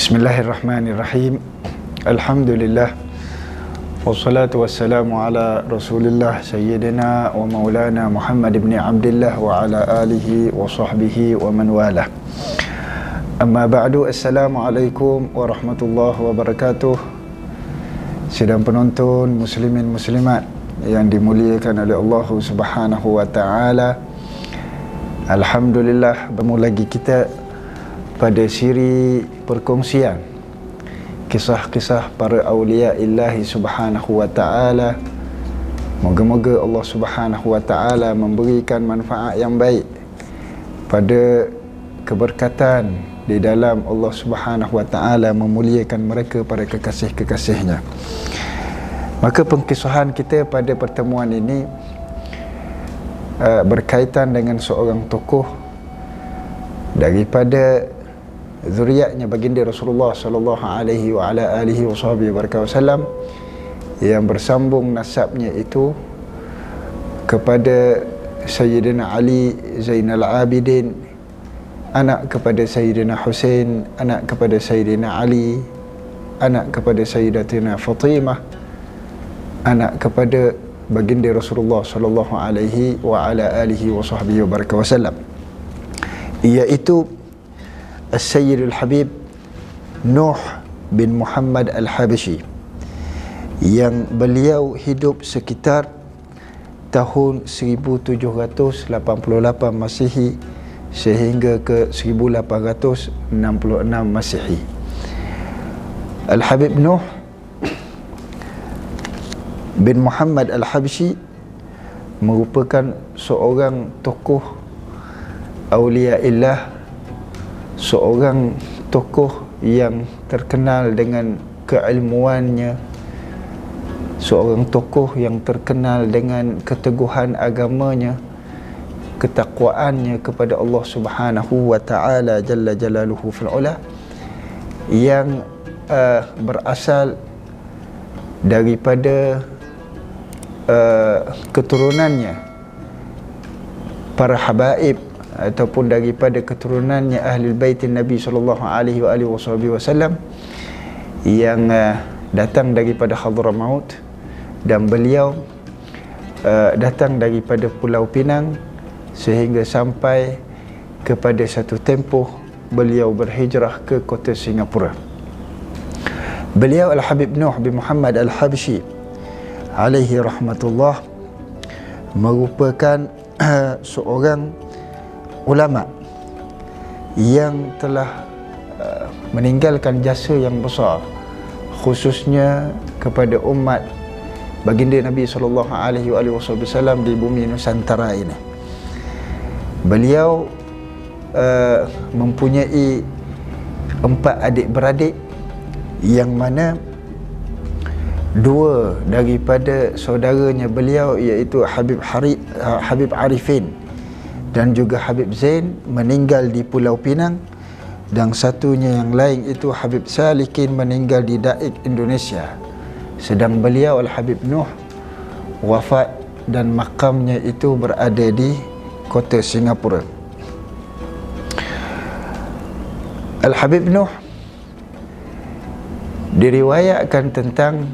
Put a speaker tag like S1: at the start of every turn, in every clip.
S1: Bismillahirrahmanirrahim. Alhamdulillah. Wassalatu wassalamu ala Rasulillah Sayyidina wa Maulana Muhammad ibn Abdullah wa ala alihi wa sahbihi wa man walah. Amma ba'du. Assalamualaikum warahmatullahi wabarakatuh. Sidang penonton muslimin muslimat yang dimuliakan oleh Allah Subhanahu wa taala. Alhamdulillah, bertemu lagi kita pada siri perkongsian kisah-kisah para awliya illahi subhanahu wa ta'ala. Moga-moga Allah subhanahu wa ta'ala memberikan manfaat yang baik pada keberkatan di dalam Allah subhanahu wa ta'ala memuliakan mereka pada kekasih-kekasihnya. Maka pengkisahan kita pada pertemuan ini berkaitan dengan seorang tokoh daripada zuriatnya baginda Rasulullah sallallahu alaihi wa ala alihi wasallam yang bersambung nasabnya itu kepada Sayyidina Ali Zainal Abidin, anak kepada Sayyidina Husain, anak kepada Sayyidina Ali, anak kepada Sayyidatina Fatimah, anak kepada baginda Rasulullah sallallahu alaihi wa ala alihi wasallam, iaitu As-Sayyid Al-Habib Nuh bin Muhammad Al-Habshi, yang beliau hidup sekitar tahun 1788 Masihi sehingga ke 1866 Masihi. Al-Habib Nuh bin Muhammad Al-Habshi merupakan seorang tokoh awliya illah, seorang tokoh yang terkenal dengan keilmuannya, seorang tokoh yang terkenal dengan keteguhan agamanya, ketakwaannya kepada Allah Subhanahu wa taala jalla jalaluhu fil ula, yang berasal daripada keturunannya para habaib ataupun daripada keturunannya ahli baitin Nabi sallallahu alaihi wasallam yang datang daripada Hadramaut, dan beliau datang daripada Pulau Pinang sehingga sampai kepada satu tempoh beliau berhijrah ke kota Singapura. Beliau Al-Habib Nuh bin Muhammad Al-Habshi alaihi rahmatullah merupakan seorang ulama yang telah meninggalkan jasa yang besar, khususnya kepada umat baginda Nabi sallallahu alaihi wasallam di bumi Nusantara ini. Beliau mempunyai 4 adik-beradik, yang mana 2 daripada saudaranya beliau iaitu Habib Arifin dan juga Habib Zain meninggal di Pulau Pinang, dan satunya yang lain itu Habib Salikin meninggal di Daik, Indonesia. Sedang beliau Al-Habib Nuh wafat dan makamnya itu berada di kota Singapura. Al-Habib Nuh diriwayatkan tentang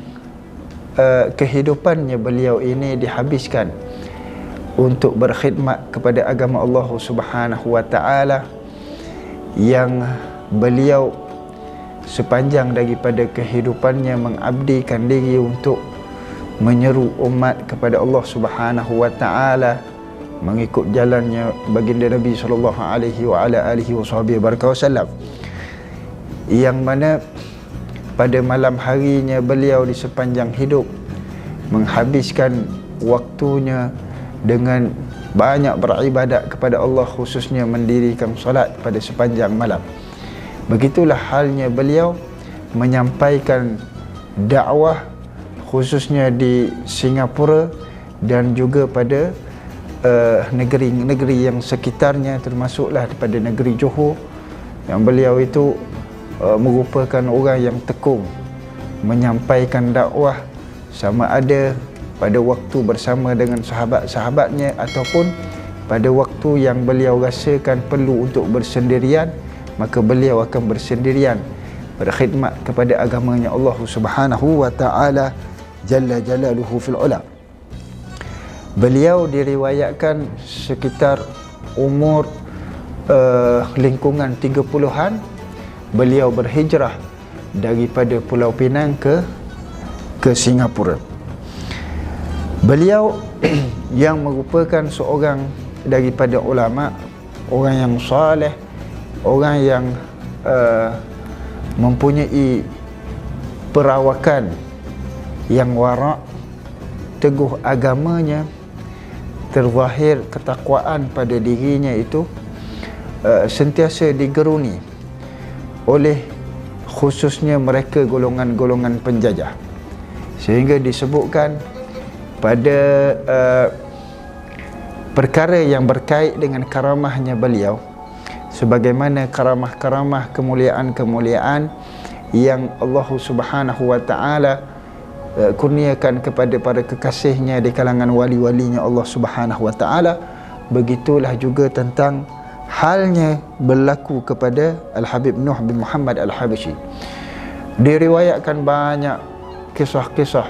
S1: kehidupannya beliau ini dihabiskan untuk berkhidmat kepada agama Allah Subhanahu wa taala, yang beliau sepanjang daripada kehidupannya mengabdikan diri untuk menyeru umat kepada Allah Subhanahu wa taala, mengikut jalannya baginda Nabi sallallahu alaihi wa ala alihi wasallam, yang mana pada malam harinya beliau di sepanjang hidup menghabiskan waktunya dengan banyak beribadat kepada Allah, khususnya mendirikan solat pada sepanjang malam. Begitulah halnya beliau menyampaikan dakwah, khususnya di Singapura dan juga pada negeri-negeri yang sekitarnya, termasuklah pada negeri Johor, yang beliau itu merupakan orang yang tekun menyampaikan dakwah, sama ada pada waktu bersama dengan sahabat-sahabatnya ataupun pada waktu yang beliau rasakan perlu untuk bersendirian, maka beliau akan bersendirian berkhidmat kepada agamanya Allah Subhanahu wa taala jalla jalaluhu fil ula. Beliau diriwayatkan sekitar umur lingkungan 30-an beliau berhijrah daripada Pulau Pinang ke Singapura. Beliau yang merupakan seorang daripada ulama, orang yang soleh, orang yang mempunyai perawakan yang warak, teguh agamanya, terzahir ketakwaan pada dirinya itu sentiasa digeruni oleh khususnya mereka golongan-golongan penjajah, sehingga disebutkan pada perkara yang berkait dengan karamahnya beliau, sebagaimana karamah-karamah kemuliaan-kemuliaan yang Allah Subhanahu wa taala kurniakan kepada para kekasihnya di kalangan wali-walinya Allah Subhanahu wa taala, begitulah juga tentang halnya berlaku kepada Al-Habib Nuh bin Muhammad Al-Habsyi. Diriwayatkan banyak kisah-kisah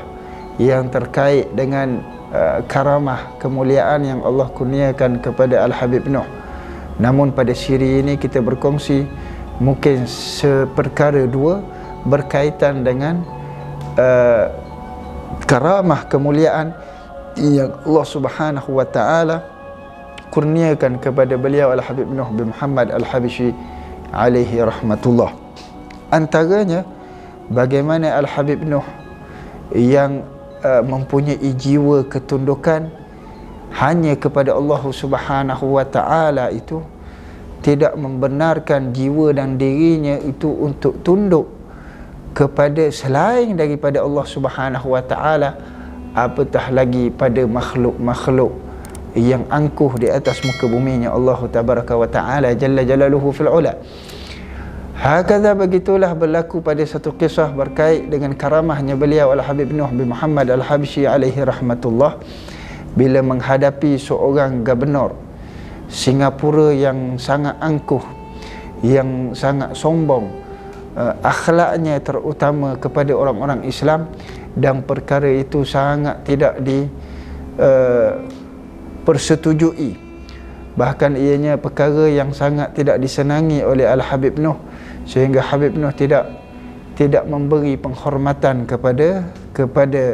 S1: yang terkait dengan karamah kemuliaan yang Allah kurniakan kepada Al-Habib Nuh. Namun pada siri ini kita berkongsi mungkin seperkara dua berkaitan dengan karamah kemuliaan yang Allah Subhanahu wa taala kurniakan kepada beliau Al-Habib Nuh bin Muhammad Al-Habsyi alaihi rahmatullah. Antaranya bagaimana Al-Habib Nuh yang mempunyai jiwa ketundukan hanya kepada Allah Subhanahu wa taala itu, tidak membenarkan jiwa dan dirinya itu untuk tunduk kepada selain daripada Allah Subhanahu wa taala, apatah lagi pada makhluk-makhluk yang angkuh di atas muka buminya Allah tabaraka wa taala jalla jalaluhu fil ula. Hakadha, begitulah berlaku pada satu kisah berkait dengan karamahnya beliau Al-Habib Nuh bin Muhammad Al-Habsyi alaihi rahmatullah, bila menghadapi seorang gubernur Singapura yang sangat angkuh, yang sangat sombong, akhlaknya terutama kepada orang-orang Islam, dan perkara itu sangat tidak persetujui, bahkan ianya perkara yang sangat tidak disenangi oleh Al-Habib Nuh, sehingga Habib Nuh tidak memberi penghormatan kepada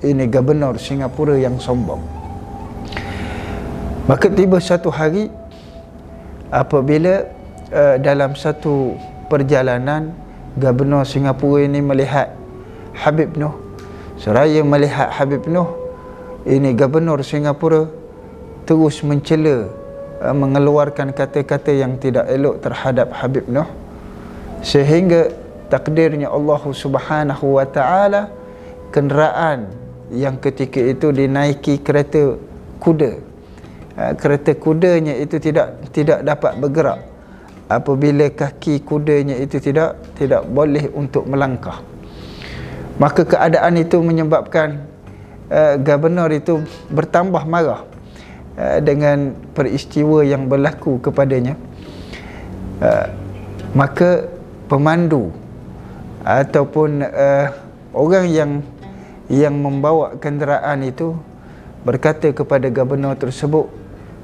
S1: ini gubernur Singapura yang sombong. Maka tiba satu hari apabila dalam satu perjalanan gubernur Singapura ini melihat Habib Nuh, seraya melihat Habib Nuh, ini gubernur Singapura terus mencela, mengeluarkan kata-kata yang tidak elok terhadap Habib Nuh, sehingga takdirnya Allah Subhanahu wa taala kenderaan yang ketika itu dinaiki kereta kuda, kereta kudanya itu tidak dapat bergerak apabila kaki kudanya itu tidak boleh untuk melangkah. Maka keadaan itu menyebabkan gubernur itu bertambah marah dengan peristiwa yang berlaku kepadanya. Maka pemandu ataupun orang yang membawa kenderaan itu berkata kepada gubernur tersebut,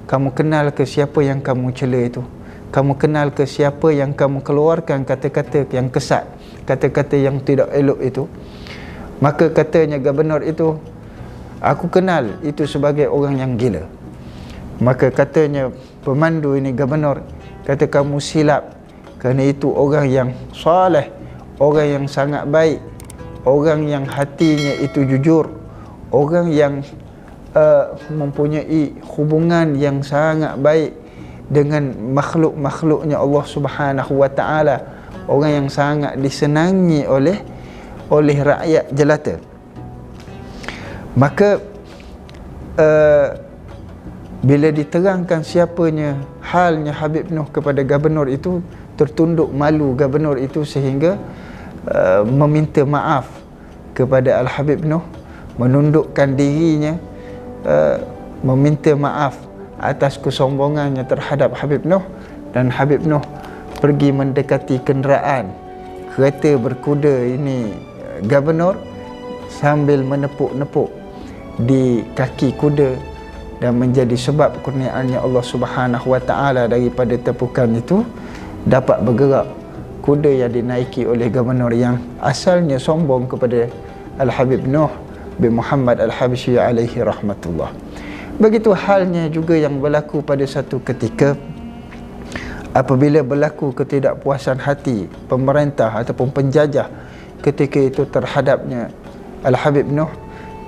S1: kamu kenal ke siapa yang kamu cela itu? Kamu kenal ke siapa yang kamu keluarkan kata-kata yang kesat, kata-kata yang tidak elok itu? Maka katanya gubernur itu, aku kenal itu sebagai orang yang gila. Maka katanya pemandu ini, gubernur, kata kamu silap, kerana itu orang yang soleh, orang yang sangat baik, orang yang hatinya itu jujur, orang yang mempunyai hubungan yang sangat baik dengan makhluk-makhluknya Allah Subhanahu wa taala, orang yang sangat disenangi oleh rakyat jelata. Maka bila diterangkan siapanya halnya Habib Nuh kepada gubernur itu, tertunduk malu gubernur itu sehingga meminta maaf kepada Al-Habib Nuh, menundukkan dirinya, meminta maaf atas kesombongannya terhadap Habib Nuh, dan Habib Nuh pergi mendekati kenderaan kereta berkuda ini gubernur sambil menepuk-nepuk di kaki kuda dan menjadi sebab kurniaannya Allah Subhanahu Wa Taala daripada tepukan itu dapat bergerak kuda yang dinaiki oleh gubernur yang asalnya sombong kepada Al-Habib Nuh bin Muhammad Al-Habsyi alaihi rahmatullah. Begitu halnya juga yang berlaku pada satu ketika apabila berlaku ketidakpuasan hati pemerintah ataupun penjajah ketika itu terhadapnya Al-Habib Nuh,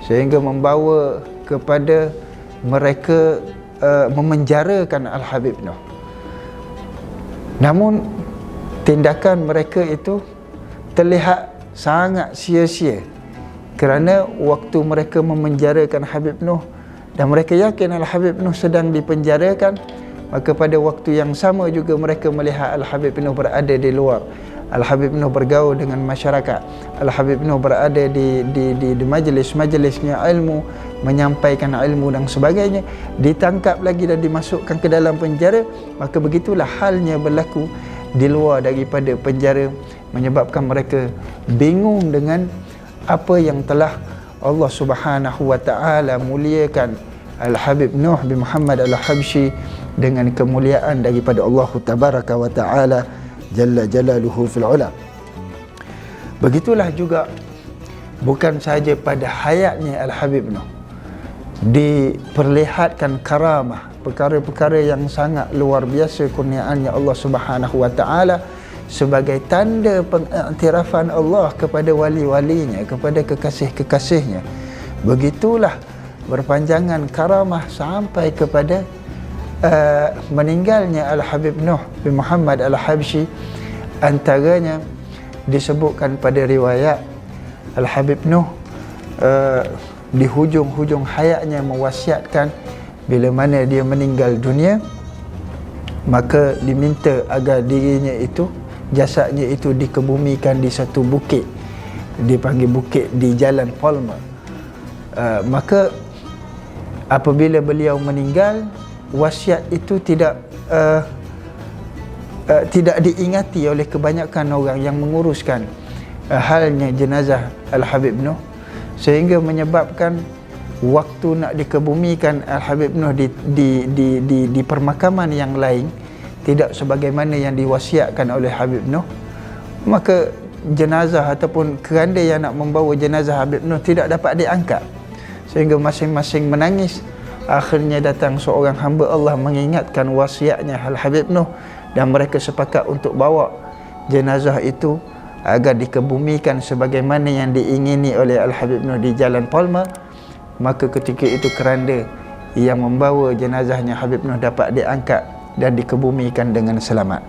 S1: sehingga membawa kepada mereka memenjarakan Al-Habib Nuh. Namun tindakan mereka itu terlihat sangat sia-sia, kerana waktu mereka memenjarakan Habib Nuh dan mereka yakin Al-Habib Nuh sedang dipenjarakan, maka pada waktu yang sama juga mereka melihat Al-Habib Nuh berada di luar. Al-Habib Nuh bergaul dengan masyarakat. Al-Habib Nuh berada di majlis-majlisnya ilmu, menyampaikan ilmu dan sebagainya. Ditangkap lagi dan dimasukkan ke dalam penjara. Maka begitulah halnya berlaku di luar daripada penjara, menyebabkan mereka bingung dengan apa yang telah Allah Subhanahu Wa Taala muliakan Al-Habib Nuh bin Muhammad Al-Habsyi dengan kemuliaan daripada Allah Tabaraka wa Ta'ala Jalla Jalaluhu fil Ula. Begitulah juga bukan sahaja pada hayatnya Al-Habib Nuh diperlihatkan karamah, perkara-perkara yang sangat luar biasa kurniaannya Allah Subhanahu wa Ta'ala sebagai tanda pengiktirafan Allah kepada wali-walinya, kepada kekasih-kekasihnya. Begitulah berpanjangan karamah sampai kepada meninggalnya Al-Habib Nuh bin Muhammad Al-Habsyi. Antaranya disebutkan pada riwayat Al-Habib Nuh di hujung-hujung hayatnya mewasiatkan bila mana dia meninggal dunia, maka diminta agar dirinya itu, jasadnya itu dikebumikan di satu bukit, dipanggil bukit di Jalan Palma. Maka apabila beliau meninggal, wasiat itu tidak diingati oleh kebanyakan orang yang menguruskan halnya jenazah Al-Habib Nuh, sehingga menyebabkan waktu nak dikebumikan Al-Habib Nuh di permakaman yang lain tidak sebagaimana yang diwasiatkan oleh Habib Nuh, maka jenazah ataupun keranda yang nak membawa jenazah Habib Nuh tidak dapat diangkat, sehingga masing-masing menangis. Akhirnya datang seorang hamba Allah mengingatkan wasiatnya Al-Habib Nuh, dan mereka sepakat untuk bawa jenazah itu agar dikebumikan sebagaimana yang diingini oleh Al-Habib Nuh di Jalan Palma. Maka ketika itu keranda yang membawa jenazahnya Habib Nuh dapat diangkat dan dikebumikan dengan selamat.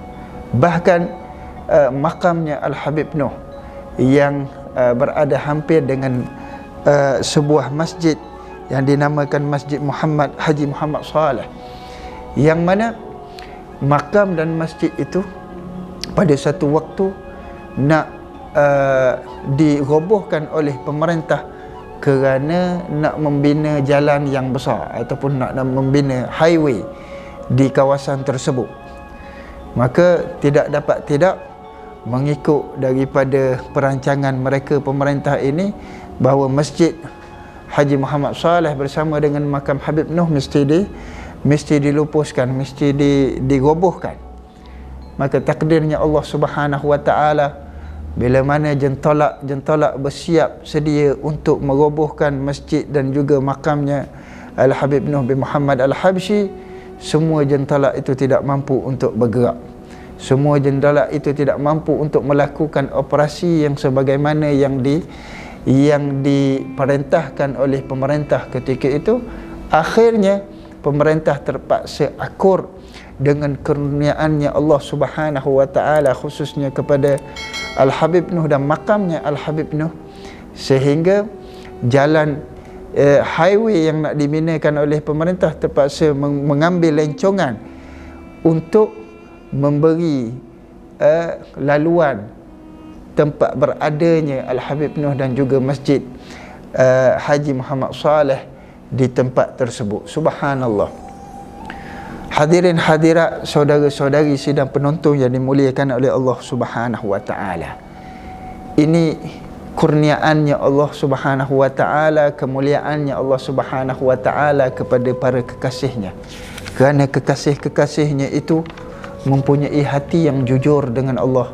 S1: Bahkan makamnya Al-Habib Nuh yang berada hampir dengan sebuah masjid yang dinamakan Masjid Haji Muhammad Saleh, yang mana makam dan masjid itu pada satu waktu nak dirobohkan oleh pemerintah kerana nak membina jalan yang besar ataupun nak membina highway di kawasan tersebut. Maka tidak dapat tidak mengikut daripada perancangan mereka pemerintah ini bahawa Masjid Haji Muhammad Saleh bersama dengan makam Habib Nuh mesti dilupuskan, mesti dirobohkan. Maka takdirnya Allah Subhanahu wa Ta'ala, bila mana jentolak bersiap sedia untuk merobohkan masjid dan juga makamnya Al-Habib Nuh bin Muhammad Al-Habsyi, semua jentolak itu tidak mampu untuk bergerak. Semua jentolak itu tidak mampu untuk melakukan operasi yang sebagaimana yang diperintahkan oleh pemerintah ketika itu. Akhirnya pemerintah terpaksa akur dengan kurniaannya Allah Subhanahu wa Ta'ala, khususnya kepada Al-Habib Nuh dan makamnya Al-Habib Nuh, sehingga jalan highway yang nak dibinakan oleh pemerintah terpaksa mengambil lencongan untuk memberi laluan tempat beradanya Al-Habib Nuh dan juga Masjid Haji Muhammad Saleh di tempat tersebut. Subhanallah. Hadirin hadirat, saudara-saudari sidang penonton yang dimuliakan oleh Allah Subhanahu wa Ta'ala, Ini kurniaannya Allah Subhanahu wa ta'ala, kemuliaannya Allah Subhanahu wa ta'ala kepada para kekasihnya. Kerana kekasih-kekasihnya itu mempunyai hati yang jujur dengan Allah,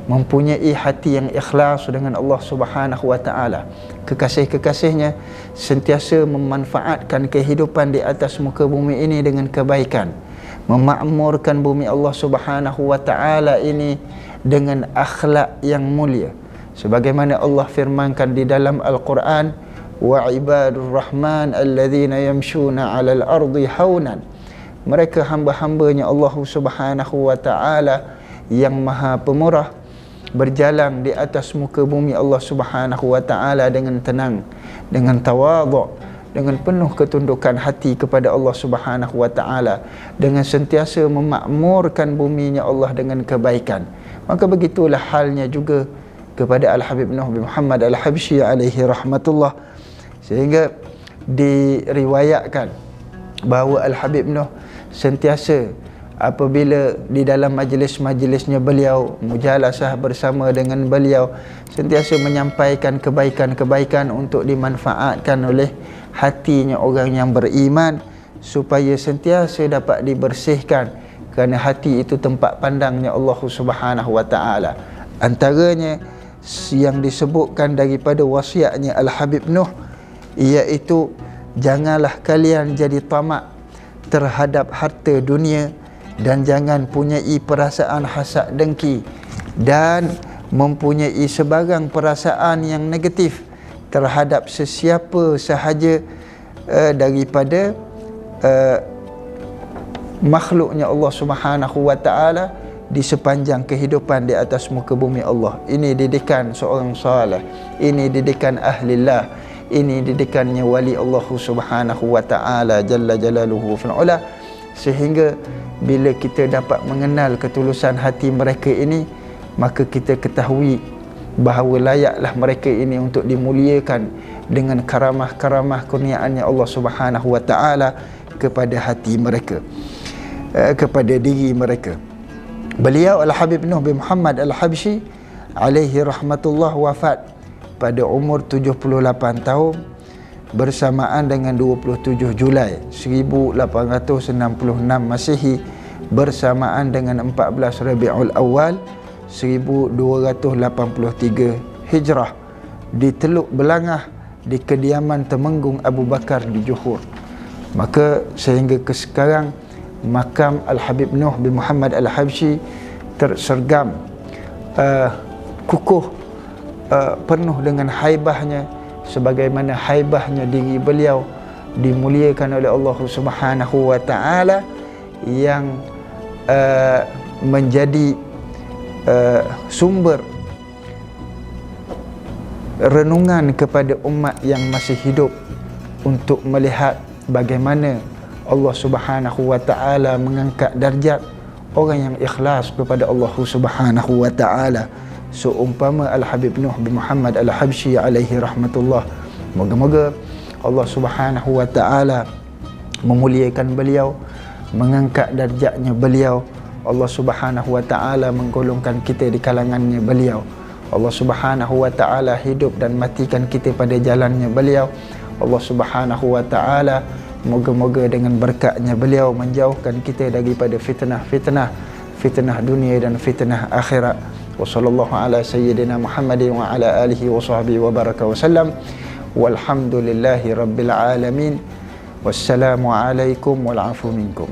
S1: mempunyai hati yang ikhlas dengan Allah Subhanahu wa ta'ala. Kekasih-kekasihnya sentiasa memanfaatkan kehidupan di atas muka bumi ini dengan kebaikan, memakmurkan bumi Allah Subhanahu wa ta'ala ini dengan akhlak yang mulia. Sebagaimana Allah firmankan di dalam Al-Quran, wa ibadur rahman alladhina yamshuna 'alal ardi haunan. Mereka hamba-hambanya Allah Subhanahu wa ta'ala yang maha pemurah, berjalan di atas muka bumi Allah Subhanahu wa ta'ala dengan tenang, dengan tawadhu', dengan penuh ketundukan hati kepada Allah Subhanahu wa ta'ala, dengan sentiasa memakmurkan buminya Allah dengan kebaikan. Maka begitulah halnya juga kepada Al-Habib Nuh bin Muhammad Al-Habsyi alaihi rahmatullah. Sehingga diriwayatkan bahawa Al-Habib Nuh sentiasa apabila di dalam majlis-majlisnya beliau, mujalasah bersama dengan beliau, sentiasa menyampaikan kebaikan-kebaikan untuk dimanfaatkan oleh hatinya orang yang beriman, supaya sentiasa dapat dibersihkan, kerana hati itu tempat pandangnya Allah Subhanahu wa ta'ala. Antaranya yang disebutkan daripada wasiatnya Al-Habib Nuh, iaitu janganlah kalian jadi tamak terhadap harta dunia, dan jangan punyai perasaan hasad dengki, dan mempunyai sebarang perasaan yang negatif terhadap sesiapa sahaja daripada makhluknya Allah Subhanahu wa ta'ala di sepanjang kehidupan di atas muka bumi Allah. Ini didikan seorang salih, ini didikan ahlillah, ini didikannya wali Allah Subhanahu wa ta'ala jalla jalaluhu fil ula. Sehingga bila kita dapat mengenal ketulusan hati mereka ini, maka kita ketahui bahawa layaklah mereka ini untuk dimuliakan dengan karamah-karamah kurniaannya Allah Subhanahu wa ta'ala kepada hati mereka, kepada diri mereka. Beliau Al-Habib Nuh bin Muhammad Al-Habsyi alaihi rahmatullah wafat pada umur 78 tahun bersamaan dengan 27 Julai 1866 Masihi, bersamaan dengan 14 Rabiul Awal 1283 Hijrah, di Teluk Belangah, di kediaman Temenggung Abu Bakar di Johor. Maka sehingga ke sekarang makam Al-Habib Nuh bin Muhammad Al-Habsyi tersergam kukuh, penuh dengan haibahnya, sebagaimana haibahnya diri beliau dimuliakan oleh Allah Subhanahu wa ta'ala, yang menjadi sumber renungan kepada umat yang masih hidup untuk melihat bagaimana Allah Subhanahu wa ta'ala mengangkat darjat orang yang ikhlas kepada Allah Subhanahu wa ta'ala, seumpama Al-Habib Nuh bin Muhammad Al-Habsyi alaihi rahmatullah. Moga-moga Allah Subhanahu wa ta'ala memuliakan beliau, mengangkat darjatnya beliau. Allah Subhanahu wa ta'ala menggolongkan kita di kalangannya beliau. Allah Subhanahu wa ta'ala hidup dan matikan kita pada jalannya beliau. Allah Subhanahu wa ta'ala moga-moga dengan berkatnya beliau menjauhkan kita daripada fitnah-fitnah, fitnah dunia dan fitnah akhirat. Wa sallallahu ala sayyidina Muhammadin wa ala alihi wa sahbihi wa baraka wa sallam. Walhamdulillahi rabbil alamin. Wassalamu alaikum wal afu minkum.